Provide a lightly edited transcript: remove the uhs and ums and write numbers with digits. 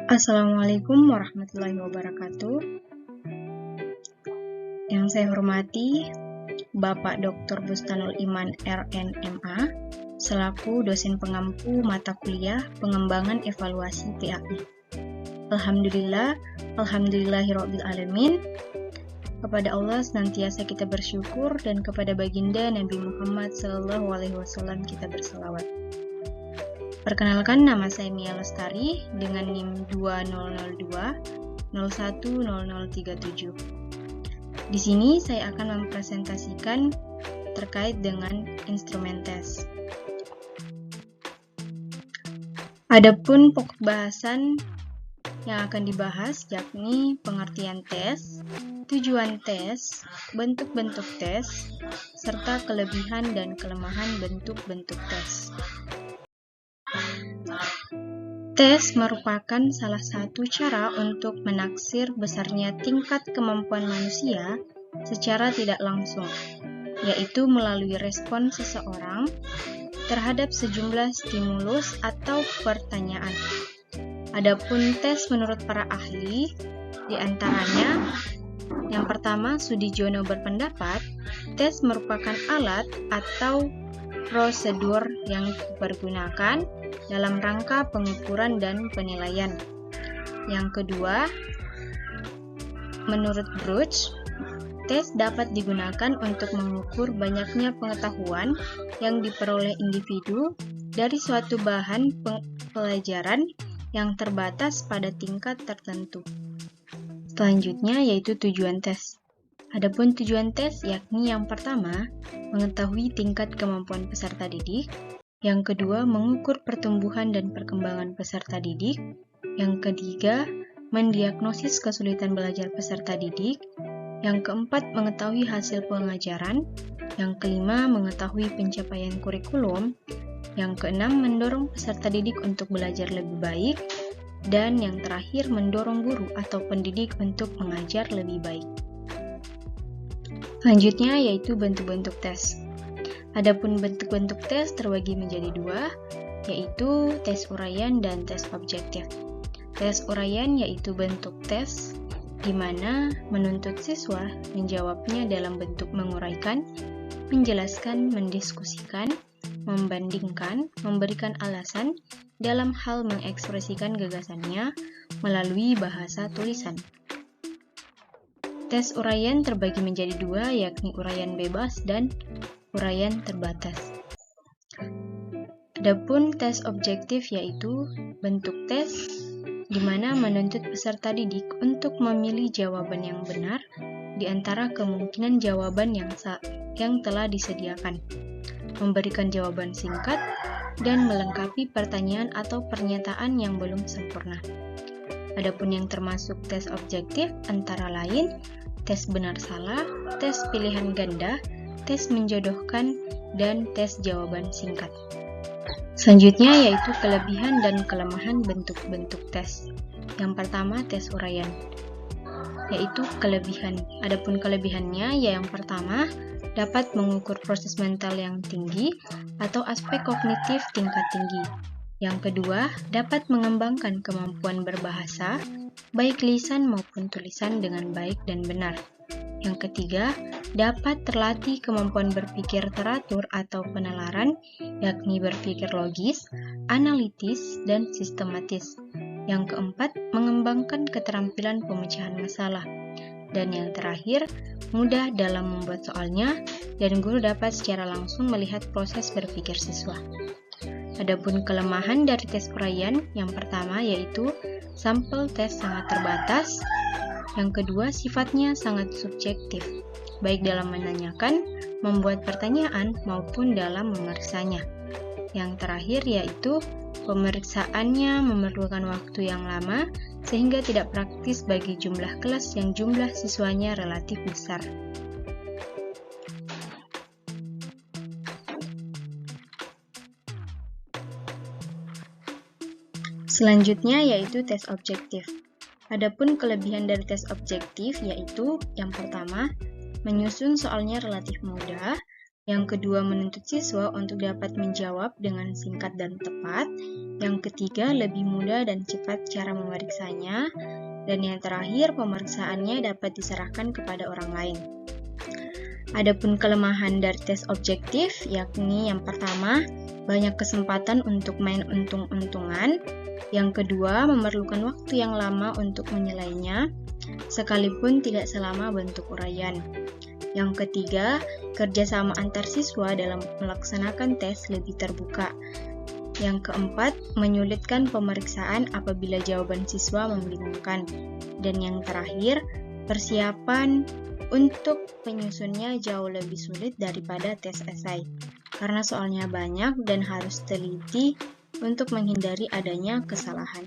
Assalamualaikum warahmatullahi wabarakatuh. Yang saya hormati Bapak Dr. Bustanul Iman RNMA selaku dosen pengampu mata kuliah pengembangan evaluasi PAI. Alhamdulillahirabbil alamin. Kepada Allah senantiasa kita bersyukur dan kepada baginda Nabi Muhammad SAW kita berselawat. Perkenalkan, nama saya Mia Lestari dengan NIM 2002-010037. Di sini saya akan mempresentasikan terkait dengan instrumen tes. Adapun pokok bahasan yang akan dibahas yakni pengertian tes, tujuan tes, bentuk-bentuk tes, serta kelebihan dan kelemahan bentuk-bentuk tes. Tes merupakan salah satu cara untuk menaksir besarnya tingkat kemampuan manusia secara tidak langsung, yaitu melalui respon seseorang terhadap sejumlah stimulus atau pertanyaan. Adapun tes menurut para ahli, di antaranya yang pertama, Sudijono berpendapat, tes merupakan alat atau prosedur yang dipergunakan dalam rangka pengukuran dan penilaian. Yang kedua, menurut Bruch, tes dapat digunakan untuk mengukur banyaknya pengetahuan yang diperoleh individu dari suatu bahan pelajaran yang terbatas pada tingkat tertentu. Selanjutnya yaitu tujuan tes. Adapun tujuan tes yakni yang pertama, mengetahui tingkat kemampuan peserta didik. Yang kedua, mengukur pertumbuhan dan perkembangan peserta didik. Yang ketiga, mendiagnosis kesulitan belajar peserta didik. Yang keempat, mengetahui hasil pengajaran. Yang kelima, mengetahui pencapaian kurikulum. Yang keenam, mendorong peserta didik untuk belajar lebih baik. Dan yang terakhir, mendorong guru atau pendidik untuk mengajar lebih baik. Selanjutnya yaitu bentuk-bentuk tes. Adapun bentuk-bentuk tes terbagi menjadi dua, yaitu tes uraian dan tes objektif. Tes uraian yaitu bentuk tes di mana menuntut siswa menjawabnya dalam bentuk menguraikan, menjelaskan, mendiskusikan, membandingkan, memberikan alasan dalam hal mengekspresikan gagasannya melalui bahasa tulisan. Tes uraian terbagi menjadi dua, yakni uraian bebas dan uraian terbatas. Adapun tes objektif yaitu bentuk tes di mana menuntut peserta didik untuk memilih jawaban yang benar di antara kemungkinan jawaban yang telah disediakan, memberikan jawaban singkat, dan melengkapi pertanyaan atau pernyataan yang belum sempurna. Adapun yang termasuk tes objektif antara lain tes benar salah, tes pilihan ganda, tes menjodohkan, dan tes jawaban singkat. Selanjutnya yaitu kelebihan dan kelemahan bentuk-bentuk tes. Yang pertama, tes uraian, yaitu kelebihan. Adapun kelebihannya yang pertama, dapat mengukur proses mental yang tinggi atau aspek kognitif tingkat tinggi. Yang kedua, dapat mengembangkan kemampuan berbahasa, baik lisan maupun tulisan dengan baik dan benar. Yang ketiga, dapat terlatih kemampuan berpikir teratur atau penalaran, yakni berpikir logis, analitis, dan sistematis. Yang keempat, mengembangkan keterampilan pemecahan masalah. Dan yang terakhir, mudah dalam membuat soalnya, dan guru dapat secara langsung melihat proses berpikir siswa. Adapun kelemahan dari tes uraian, yang pertama yaitu sampel tes sangat terbatas. Yang kedua, sifatnya sangat subjektif, baik dalam menanyakan, membuat pertanyaan, maupun dalam memeriksanya. Yang terakhir yaitu pemeriksaannya memerlukan waktu yang lama, sehingga tidak praktis bagi jumlah kelas yang jumlah siswanya relatif besar. Selanjutnya yaitu tes objektif. Adapun kelebihan dari tes objektif yaitu yang pertama, menyusun soalnya relatif mudah, Yang kedua, menuntut siswa untuk dapat menjawab dengan singkat dan tepat. Yang ketiga, lebih mudah dan cepat cara memeriksanya. Dan yang terakhir, pemeriksaannya dapat diserahkan kepada orang lain. Adapun kelemahan dari tes objektif, yakni yang pertama, banyak kesempatan untuk main untung-untungan. Yang kedua, memerlukan waktu yang lama untuk menilainya, sekalipun tidak selama bentuk uraian. Yang ketiga, kerjasama antar siswa dalam melaksanakan tes lebih terbuka. Yang keempat, menyulitkan pemeriksaan apabila jawaban siswa membingungkan. Dan yang terakhir, persiapan untuk penyusunnya jauh lebih sulit daripada tes esai, karena soalnya banyak dan harus teliti untuk menghindari adanya kesalahan.